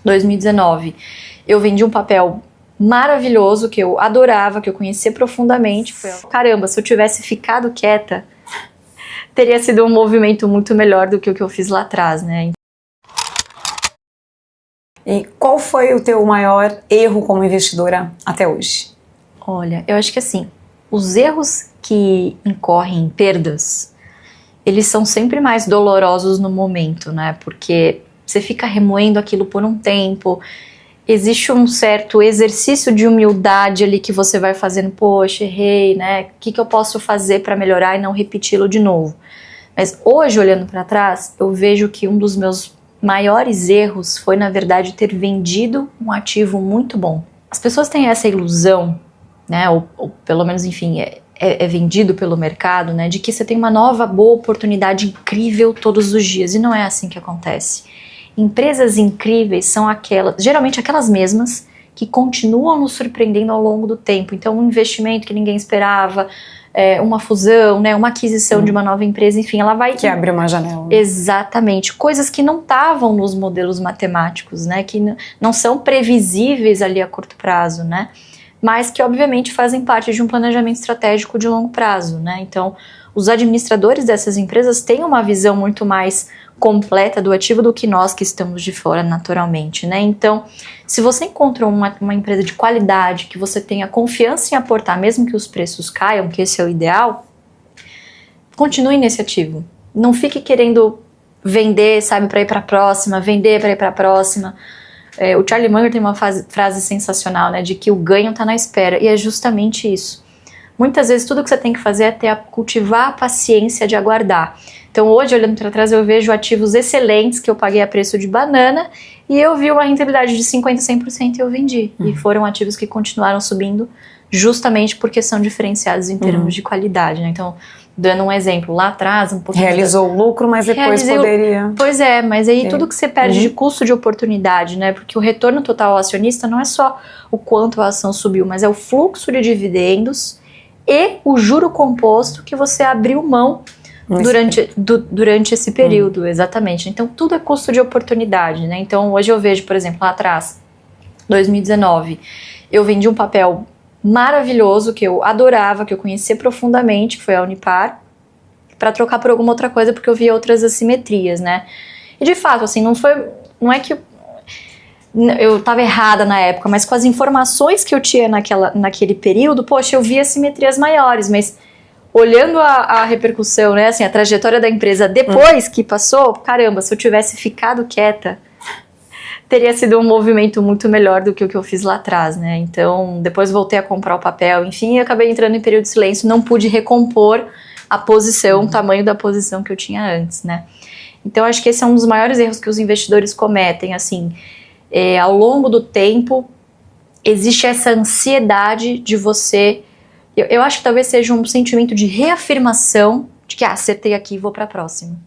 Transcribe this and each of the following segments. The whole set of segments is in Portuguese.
2019, eu vendi um papel maravilhoso, que eu adorava, que eu conhecia profundamente. Caramba, se eu tivesse ficado quieta, teria sido um movimento muito melhor do que o que eu fiz lá atrás, né? E qual foi o teu maior erro como investidora até hoje? Olha, eu acho que assim, os erros que incorrem em perdas, eles são sempre mais dolorosos no momento, né? Porque você fica remoendo aquilo por um tempo, existe um certo exercício de humildade ali que você vai fazendo, poxa, errei, né? O que eu posso fazer para melhorar e não repeti-lo de novo? Mas hoje, olhando para trás, eu vejo que um dos meus maiores erros foi, na verdade, ter vendido um ativo muito bom. As pessoas têm essa ilusão, né? Ou pelo menos, enfim, é vendido pelo mercado, né? De que você tem uma nova, boa oportunidade incrível todos os dias. E não é assim que acontece. Empresas incríveis são geralmente aquelas mesmas que continuam nos surpreendendo ao longo do tempo. Então, um investimento que ninguém esperava, uma fusão, né, uma aquisição de uma nova empresa, enfim, ela vai... Que abre uma janela. Exatamente. Coisas que não estavam nos modelos matemáticos, né, que não são previsíveis ali a curto prazo, né, mas que obviamente fazem parte de um planejamento estratégico de longo prazo, né. Então, os administradores dessas empresas têm uma visão muito mais completa do ativo do que nós que estamos de fora naturalmente, né? Então, se você encontrou uma empresa de qualidade, que você tenha confiança em aportar, mesmo que os preços caiam, que esse é o ideal, continue nesse ativo. Não fique querendo vender, sabe, para ir para a próxima, vender para ir para a próxima. O Charlie Munger tem uma frase sensacional, né, de que o ganho está na espera, e é justamente isso. Muitas vezes tudo que você tem que fazer é cultivar a paciência de aguardar. Então hoje, olhando para trás, eu vejo ativos excelentes que eu paguei a preço de banana e eu vi uma rentabilidade de 50%, 100% e eu vendi. E foram ativos que continuaram subindo justamente porque são diferenciados em termos de qualidade, né? Então, dando um exemplo, lá atrás, um pouquinho... Realizou o lucro, mas depois poderia... Pois é, mas aí tudo que você perde de custo de oportunidade, né? Porque o retorno total ao acionista não é só o quanto a ação subiu, mas é o fluxo de dividendos e o juro composto que você abriu mão durante esse período, exatamente. Então, tudo é custo de oportunidade, né? Então, hoje eu vejo, por exemplo, lá atrás, 2019, eu vendi um papel maravilhoso que eu adorava, que eu conhecia profundamente, que foi a Unipar, para trocar por alguma outra coisa, porque eu via outras assimetrias, né? E, de fato, assim, não é que eu estava errada na época, mas com as informações que eu tinha naquele período, poxa, eu via assimetrias maiores, mas olhando a repercussão, né, assim, a trajetória da empresa depois que passou, caramba, se eu tivesse ficado quieta, teria sido um movimento muito melhor do que o que eu fiz lá atrás, né? Então, depois voltei a comprar o papel, enfim, e acabei entrando em período de silêncio, não pude recompor a posição, o tamanho da posição que eu tinha antes, né? Então, acho que esse é um dos maiores erros que os investidores cometem, assim, ao longo do tempo, existe essa ansiedade de você... Eu acho que talvez seja um sentimento de reafirmação de que, acertei aqui e vou para a próxima.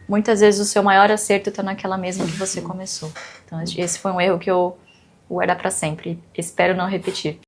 Muitas vezes o seu maior acerto está naquela mesma que você começou. Então, esse foi um erro que eu vou guardar para sempre. Espero não repetir.